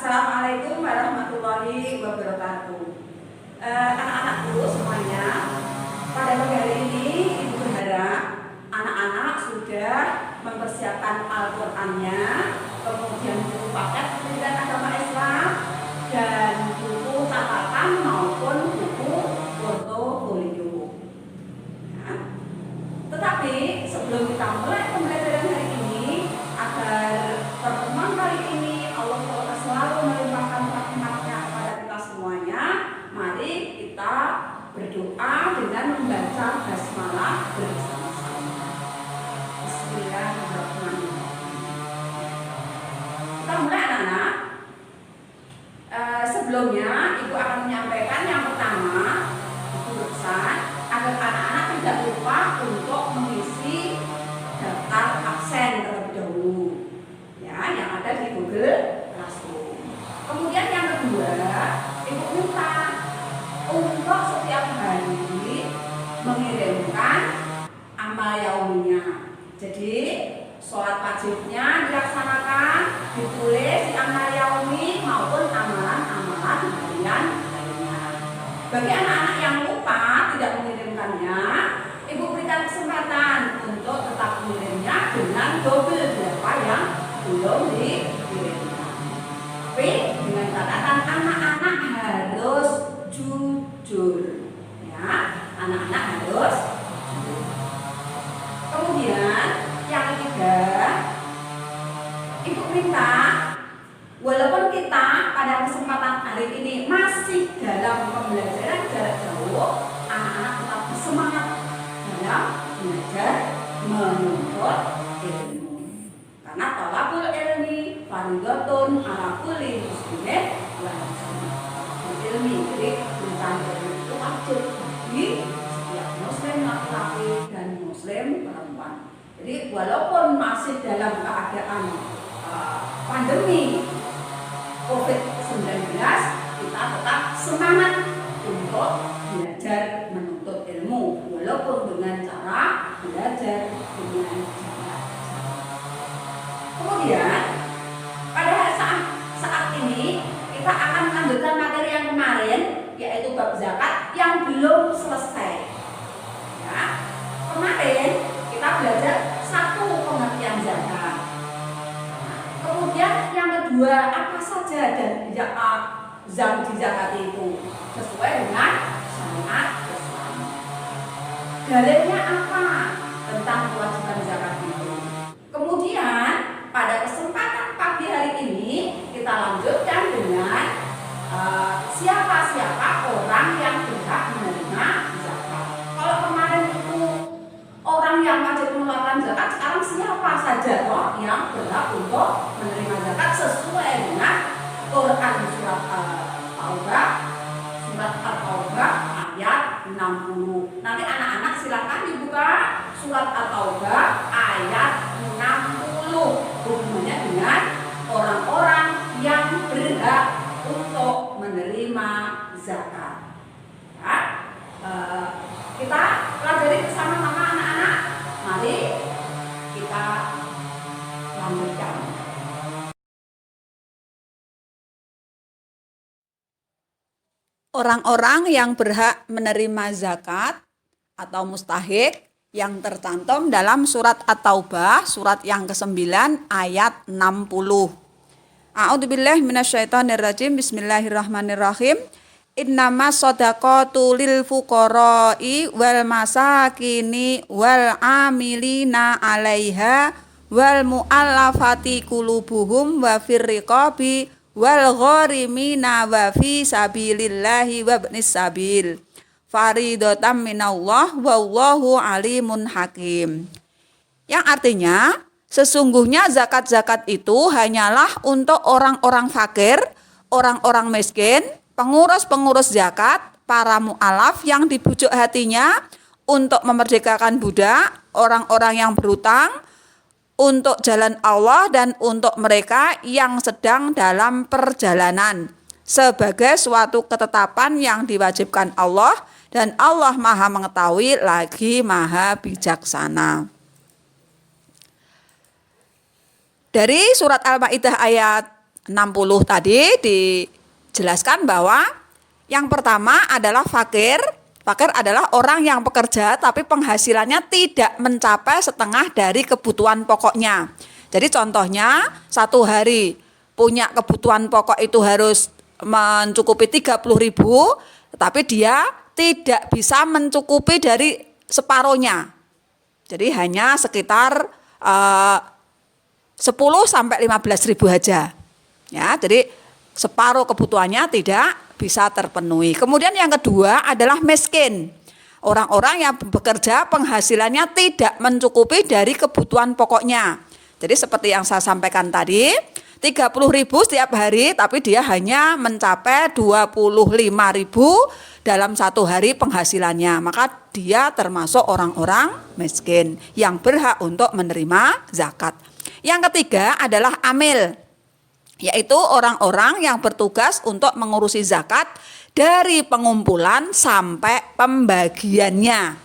Assalamualaikum warahmatullahi wabarakatuh. Anak-anakku semuanya, pada pagi hari ini Ibu berharap anak-anak sudah mempersiapkan Al-Qur'annya, kemudian buku paket pendidikan agama Islam, dan buku catatan maupun buku portofolio. Nah, tetapi sebelum kita mulai pembelajaran hari ini, agar pertemuan kali ini Allah selalu melimpahkan rahmat-Nya kepada kita semuanya, mari kita berdoa dengan membaca basmalah bersama-sama. Bismillahirrahmanirrahim. Kita mulai anak-anak. Sebelumnya Ibu akan menyampaikan yang pertama, Ibu pesan agar anak-anak tidak lupa untuk mengisi daftar absen terlebih dahulu, ya, yang ada di Google Classroom. Kemudian yang kedua, Ibu minta untuk setiap hari mengirimkan amal yauminya. Jadi sholat wajibnya dilaksanakan, ditulis di amal yaumi maupun amalan-amalan harian lainnya. Bagi anak-anak yang lupa tidak mengirimkannya, Ibu berikan kesempatan untuk tetap mengirimnya dengan double berapa yang belum dikirimkan. Tapi dengan catatan anak-anak harus jujur, ya, anak-anak harus jujur. Kemudian yang ketiga, Ibu minta walaupun kita pada kesempatan hari ini masih dalam pembelajaran jarak jauh, anak-anak tetap bersemangat dalam belajar menuntut ilmu. Karena thalabul ilmi fardhatun 'ala kulli muslimin wal muslimat. Ilmi, jadi mencari ilmu itu wajib bagi setiap muslim laki-laki dan muslim perempuan. Jadi walaupun masih dalam keadaan pandemi COVID-19, kita tetap semangat untuk belajar menuntut ilmu, walaupun dengan cara belajar dengan jarak. Kemudian pada saat ini kita akan melanjutkan materi yang kemarin, yaitu bab zakat yang belum selesai. Ya, kemarin kita belajar satu pengertian zakat. Kemudian yang kedua, apa saja dan zat di zakat itu sesuai dengan syariat Islam. Dalilnya apa tentang kewajiban zakat itu. Kemudian pada kesempatan pagi hari ini kita lanjutkan dengan siapa-siapa orang yang berhak menerima zakat. Kalau kemarin itu orang yang wajib mengeluarkan zakat, sekarang siapa saja toh yang berhak untuk menerima zakat sesuai dengan Quran surat At-Taubah, ayat 60. Nanti anak-anak silakan dibuka surat At-Taubah ayat 60. Hubungannya dengan orang-orang yang berhak untuk menerima zakat. Ya, kita pelajari bersama-sama anak-anak. Mari kita lanjutkan. Orang-orang yang berhak menerima zakat atau mustahik yang tercantum dalam surat At-Taubah, surat yang ke-9 ayat 60. A'udzubillahi minasyaitonirrajim. Bismillahirrahmanirrahim. Innamas shadaqatu lil fuqara'i wal masakini wal amilina 'alaiha wal mu'allafati qulubuhum wa fir riqabi wal gharimina wa fi sabilillahi wa ibnis sabil faridatan minallah wallahu alimun hakim. Yang artinya sesungguhnya zakat-zakat itu hanyalah untuk orang-orang fakir, orang-orang miskin, pengurus-pengurus zakat, para mu'alaf yang dibujuk hatinya untuk memerdekakan budak, orang-orang yang berutang, untuk jalan Allah, dan untuk mereka yang sedang dalam perjalanan sebagai suatu ketetapan yang diwajibkan Allah, dan Allah Maha mengetahui lagi Maha bijaksana. Dari surat Al-Maidah ayat 60 tadi dijelaskan bahwa yang pertama adalah fakir. Fakir adalah orang yang bekerja tapi penghasilannya tidak mencapai setengah dari kebutuhan pokoknya. Jadi contohnya satu hari punya kebutuhan pokok itu harus mencukupi 30.000, tapi dia tidak bisa mencukupi dari separohnya. Jadi hanya sekitar 10 sampai 15.000 aja. Ya, jadi separuh kebutuhannya tidak bisa terpenuhi. Kemudian yang kedua adalah miskin. Orang-orang yang bekerja penghasilannya tidak mencukupi dari kebutuhan pokoknya. Jadi seperti yang saya sampaikan tadi, 30.000 setiap hari tapi dia hanya mencapai 25.000 dalam satu hari penghasilannya. Maka dia termasuk orang-orang miskin yang berhak untuk menerima zakat. Yang ketiga adalah amil, yaitu orang-orang yang bertugas untuk mengurusi zakat dari pengumpulan sampai pembagiannya.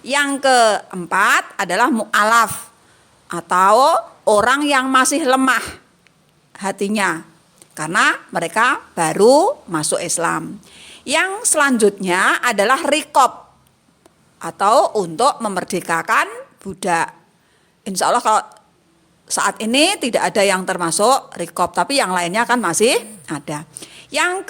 Yang keempat adalah mu'alaf, atau orang yang masih lemah hatinya karena mereka baru masuk Islam. Yang selanjutnya adalah rikob, atau untuk memerdekakan budak. Insya Allah kalau saat ini tidak ada yang termasuk rikob, tapi yang lainnya kan masih ada. Yang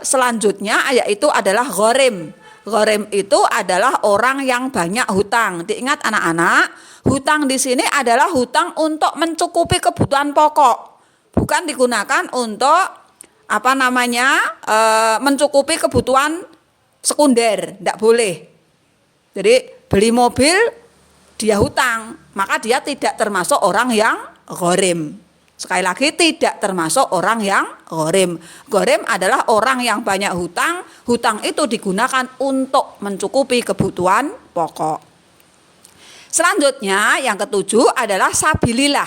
selanjutnya yaitu adalah ghorim. Ghorim itu adalah orang yang banyak hutang. Diingat anak-anak, hutang di sini adalah hutang untuk mencukupi kebutuhan pokok, bukan digunakan untuk mencukupi kebutuhan sekunder. Tidak boleh. Jadi beli mobil dia hutang, maka dia tidak termasuk orang yang ghorim. Sekali lagi, tidak termasuk orang yang ghorim. Ghorim adalah orang yang banyak hutang. Hutang itu digunakan untuk mencukupi kebutuhan pokok. Selanjutnya yang ketujuh adalah sabilillah,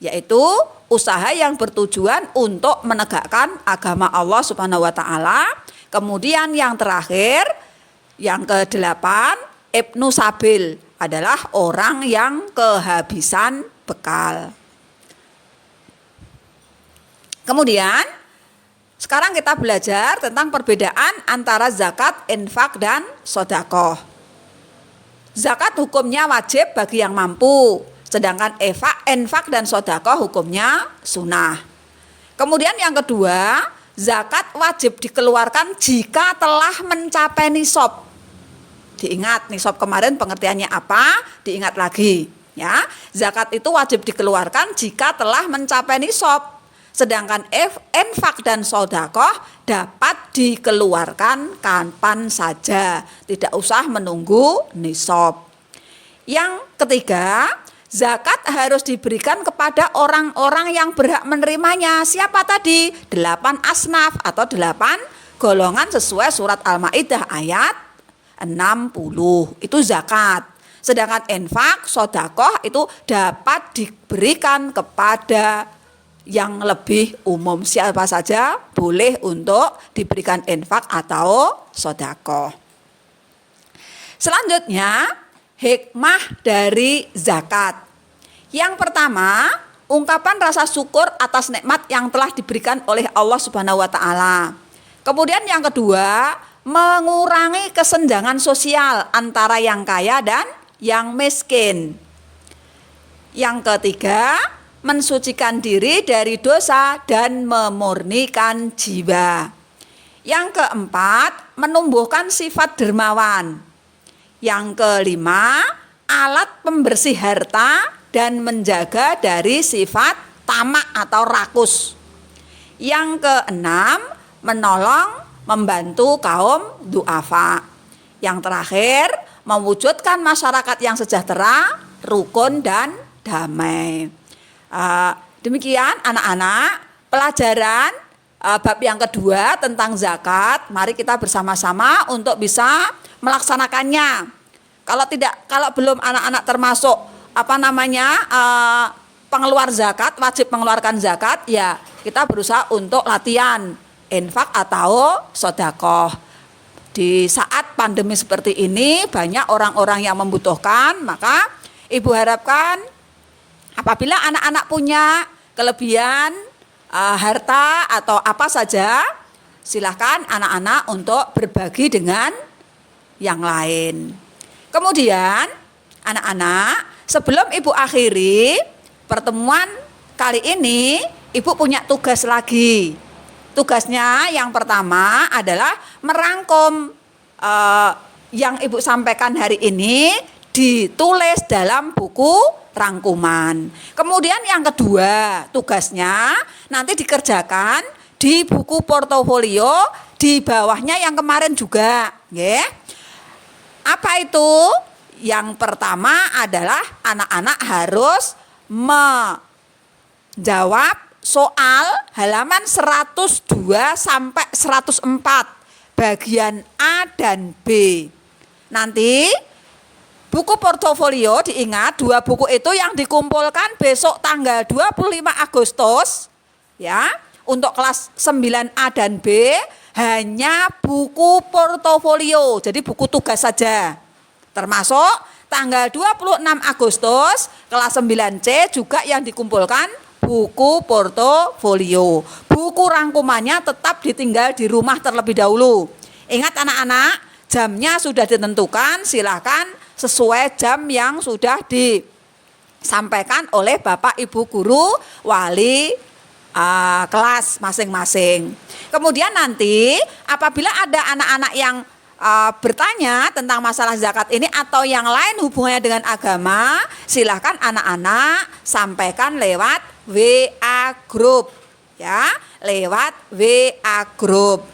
yaitu usaha yang bertujuan untuk menegakkan agama Allah Subhanahu wa taala. Kemudian yang terakhir, yang kedelapan, ibnu sabil, adalah orang yang kehabisan bekal. Kemudian sekarang kita belajar tentang perbedaan antara zakat, infak, dan sedekah. Zakat hukumnya wajib bagi yang mampu, sedangkan infak dan sedekah hukumnya sunnah. Kemudian yang kedua, zakat wajib dikeluarkan jika telah mencapai nisab. Diingat nisab kemarin pengertiannya apa? Diingat lagi, ya. Zakat itu wajib dikeluarkan jika telah mencapai nisab. Sedangkan infak dan sedekah dapat dikeluarkan kapan saja, tidak usah menunggu nisab. Yang ketiga, zakat harus diberikan kepada orang-orang yang berhak menerimanya. Siapa tadi? 8 asnaf atau 8 golongan sesuai surat Al-Maidah ayat 60. Itu zakat. Sedangkan infak, sedekah itu dapat diberikan kepada yang lebih umum. Siapa saja boleh untuk diberikan infak atau sedekah. Selanjutnya, hikmah dari zakat. Yang pertama, ungkapan rasa syukur atas nikmat yang telah diberikan oleh Allah Subhanahu wa taala. Kemudian yang kedua, mengurangi kesenjangan sosial antara yang kaya dan yang miskin. Yang ketiga, mensucikan diri dari dosa dan memurnikan jiwa. Yang keempat, menumbuhkan sifat dermawan. Yang kelima, alat pembersih harta dan menjaga dari sifat tamak atau rakus. Yang keenam, menolong, membantu kaum du'afa. Yang terakhir, mewujudkan masyarakat yang sejahtera, rukun dan damai. Demikian anak-anak pelajaran bab yang kedua tentang zakat. Mari kita bersama-sama untuk bisa melaksanakannya. Kalau belum anak-anak termasuk pengeluar zakat, wajib mengeluarkan zakat, ya kita berusaha untuk latihan infak atau sedekah. Di saat pandemi seperti ini banyak orang-orang yang membutuhkan, maka Ibu harapkan apabila anak-anak punya kelebihan harta atau apa saja, silahkan anak-anak untuk berbagi dengan yang lain. Kemudian anak-anak, sebelum Ibu akhiri pertemuan kali ini, Ibu punya tugas lagi. Tugasnya yang pertama adalah merangkum yang Ibu sampaikan hari ini, ditulis dalam buku rangkuman. Kemudian yang kedua, tugasnya nanti dikerjakan di buku portofolio di bawahnya yang kemarin juga, ya. Apa itu? Yang pertama adalah anak-anak harus menjawab soal halaman 102 sampai 104 bagian A dan B. Nanti buku portofolio, diingat 2 buku itu yang dikumpulkan besok tanggal 25 Agustus ya. Untuk kelas 9A dan B hanya buku portofolio, jadi buku tugas saja. Termasuk tanggal 26 Agustus kelas 9C juga yang dikumpulkan buku portofolio. Buku rangkumannya tetap ditinggal di rumah terlebih dahulu. Ingat anak-anak, jamnya sudah ditentukan, silakan sesuai jam yang sudah disampaikan oleh Bapak Ibu guru wali kelas masing-masing. Kemudian nanti apabila ada anak-anak yang bertanya tentang masalah zakat ini atau yang lain hubungannya dengan agama, silahkan anak-anak sampaikan lewat WA group ya, lewat WA group.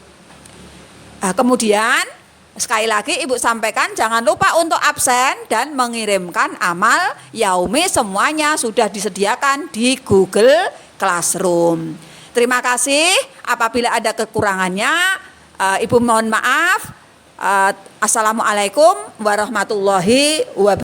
Kemudian sekali lagi Ibu sampaikan jangan lupa untuk absen dan mengirimkan amal yaumi, semuanya sudah disediakan di Google Classroom. Terima kasih. Apabila ada kekurangannya, Ibu mohon maaf. Assalamualaikum warahmatullahi wabarakatuh.